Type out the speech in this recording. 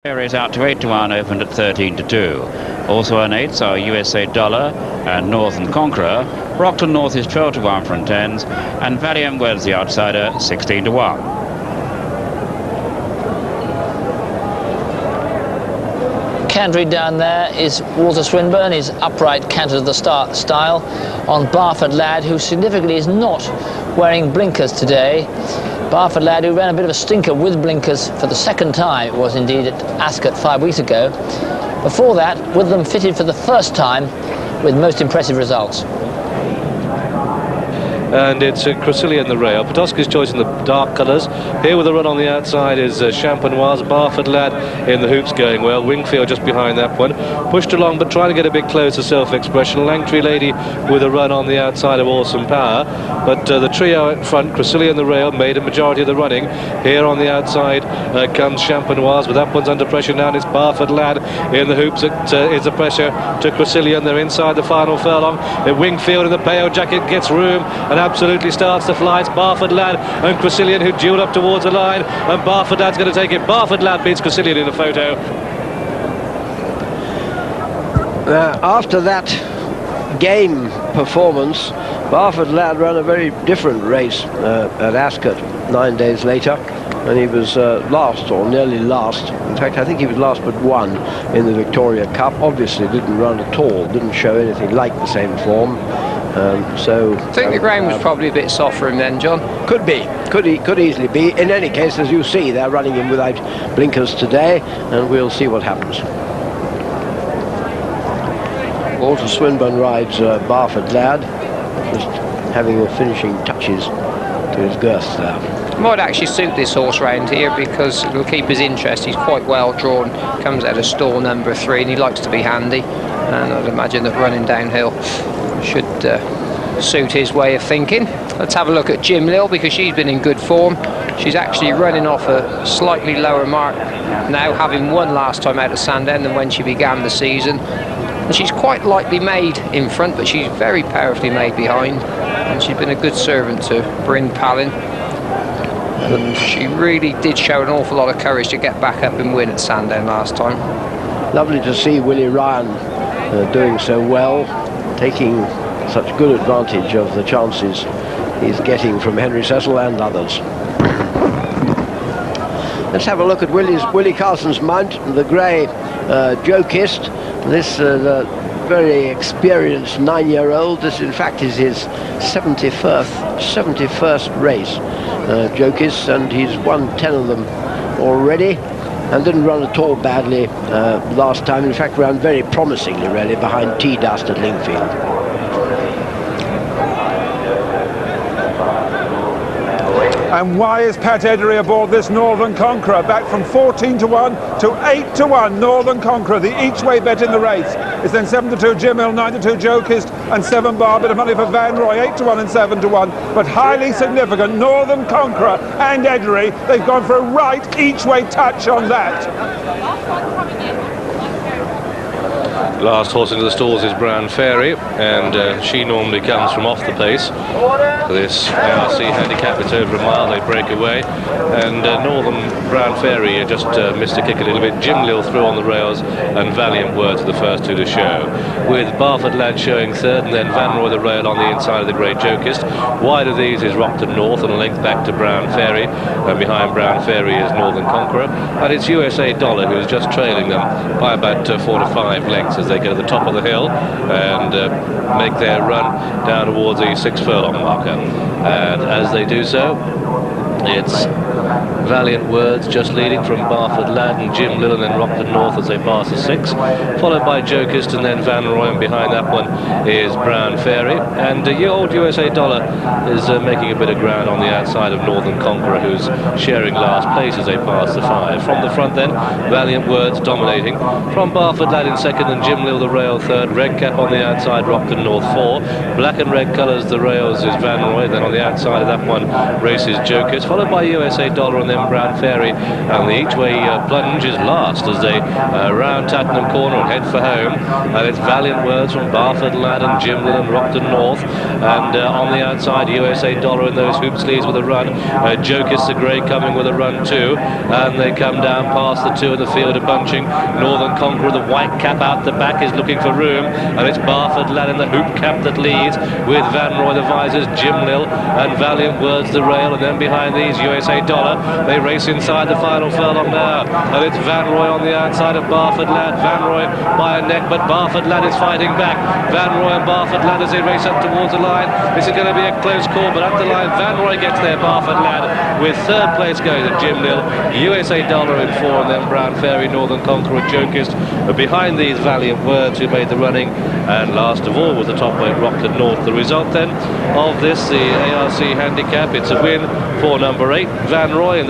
Is out to 8-1, opened at 13-2. Also on 8s are USA Dollar and Northern Conqueror. Brockton North is 12-1 from 10s, and Valiant Words the outsider 16-1. Cantering down there is Walter Swinburne, his upright canter to the start style on Barford Lad, who significantly is not wearing blinkers today. Barford Lad, who ran a bit of a stinker with blinkers for the second time, it was indeed at Ascot 5 weeks ago. Before that, with them fitted for the first time with most impressive results. And it's Cressilian the rail. Petoskey's choice in the dark colours. Here with a run on the outside is Champenoise. Barford Lad in the hoops going well. Wingfield just behind that one. Pushed along but trying to get a bit close to Self-Expression. Langtree Lady with a run on the outside of Awesome Power. But the trio at front, Cressilian the rail, made a majority of the running. Here on the outside comes Champenoise, but that one's under pressure now, and it's Barford Lad in the hoops. It is the pressure to Cressilian. They're inside the final furlong. Wingfield in the pale jacket gets room and absolutely starts to fly. It's Barford Lad and Cressilian who duel up towards the line, and Barford Lad's going to take it. Barford Lad beats Cressilian in the photo. After that game performance, Barford Lad ran a very different race at Ascot 9 days later, and he was last, or nearly last. In fact, I think he was last but one in the Victoria Cup. Obviously didn't run at all, didn't show anything like the same form. So I think the ground was probably a bit soft for him then, John. Could be, could easily be. In any case, as you see, they're running him without blinkers today, and we'll see what happens. Walter Swinburne rides Barford Lad, just having the finishing touches to his girth there. Might actually suit this horse round here because it'll keep his interest. He's quite well drawn, comes out of stall number 3, and he likes to be handy, and I'd imagine that running downhill should suit his way of thinking. Let's have a look at Jim Lill, because she's been in good form. She's actually running off a slightly lower mark now, having won last time out at Sandown than when she began the season. And she's quite lightly made in front, but she's very powerfully made behind, and she's been a good servant to Bryn Palin. And she really did show an awful lot of courage to get back up and win at Sandown last time. Lovely to see Willie Ryan doing so well, taking such good advantage of the chances he's getting from Henry Cecil and others. Let's have a look at Willie Carson's mount, the grey Jokist. This very experienced 9-year-old. This in fact is his 71st race, Jokist, and he's won 10 of them already, and didn't run at all badly last time. In fact, ran very promisingly, really, behind Tea Dust at Lingfield. And why is Pat Edery aboard this Northern Conqueror? Back from 14-1 to 8-1 Northern Conqueror, the each-way bet in the race. It's then 7-2 Jim Hill, 9-2 Jokist, and 7 bar, bit of money for Van Roy, 8-1 and 7-1. But highly significant, Northern Conqueror and Edery, they've gone for a right each-way touch on that. Last horse into the stalls is Brown Fairy, and she normally comes from off the pace. For this ARC Handicap, it's over a mile, they break away, and Northern Brown Fairy just missed a kick a little bit. Jim Lill through on the rails, and Valiant Words are the first two to show, with Barford Lad showing third, and then Van Roy the rail on the inside of the Great Jokist. Wide of these is Rockton North, and a length back to Brown Fairy, and behind Brown Fairy is Northern Conqueror, and it's USA Dollar who is just trailing them by about 4 to 5 lengths as they go to the top of the hill and make their run down towards the 6 furlong marker. And as they do so, it's Valiant Words just leading from Barford Lad and Jim Lill, and then Rockton North as they pass the 6, followed by Jokist and then Van Roy, and behind that one is Brown Fairy. And old USA Dollar is making a bit of ground on the outside of Northern Conqueror, who's sharing last place as they pass the 5. From the front then, Valiant Words dominating. From Barford Lad in second and Jim Lill the rail third. Red cap on the outside, Rockton North 4. Black and red colours, the rails is Van Roy. Then on the outside of that one races Jokist, followed by USA Dollar, and then then Brown Fairy, and the each-way plunge is last as they round Tattenham Corner and head for home. And it's Valiant Words from Barford Lad and Jimlin and Rockton North, and on the outside USA Dollar in those hoop sleeves with a run. Jokist the Grey coming with a run too, and they come down past the two in the field of bunching. Northern Conqueror, the white cap out the back, is looking for room, and it's Barford Lad in the hoop cap that leads, with Van Roy the visors, Jimlil and Valiant Words the rail, and then behind these USA Dollar. They race inside the final furlong now, and it's Van Roy on the outside of Barford Lad. Van Roy by a neck, but Barford Lad is fighting back. Van Roy and Barford Lad as they race up towards the line. This is going to be a close call, but up the line Van Roy gets there. Barford Lad with third place goes at Jimlil, USA Dollar in 4, and then Brown Fairy, Northern Conqueror, Jokist. But behind these Valiant Words who made the running, and last of all was the top weight Rockton North. The result then of this, the ARC Handicap, it's a win for number 8, Van Roy, in the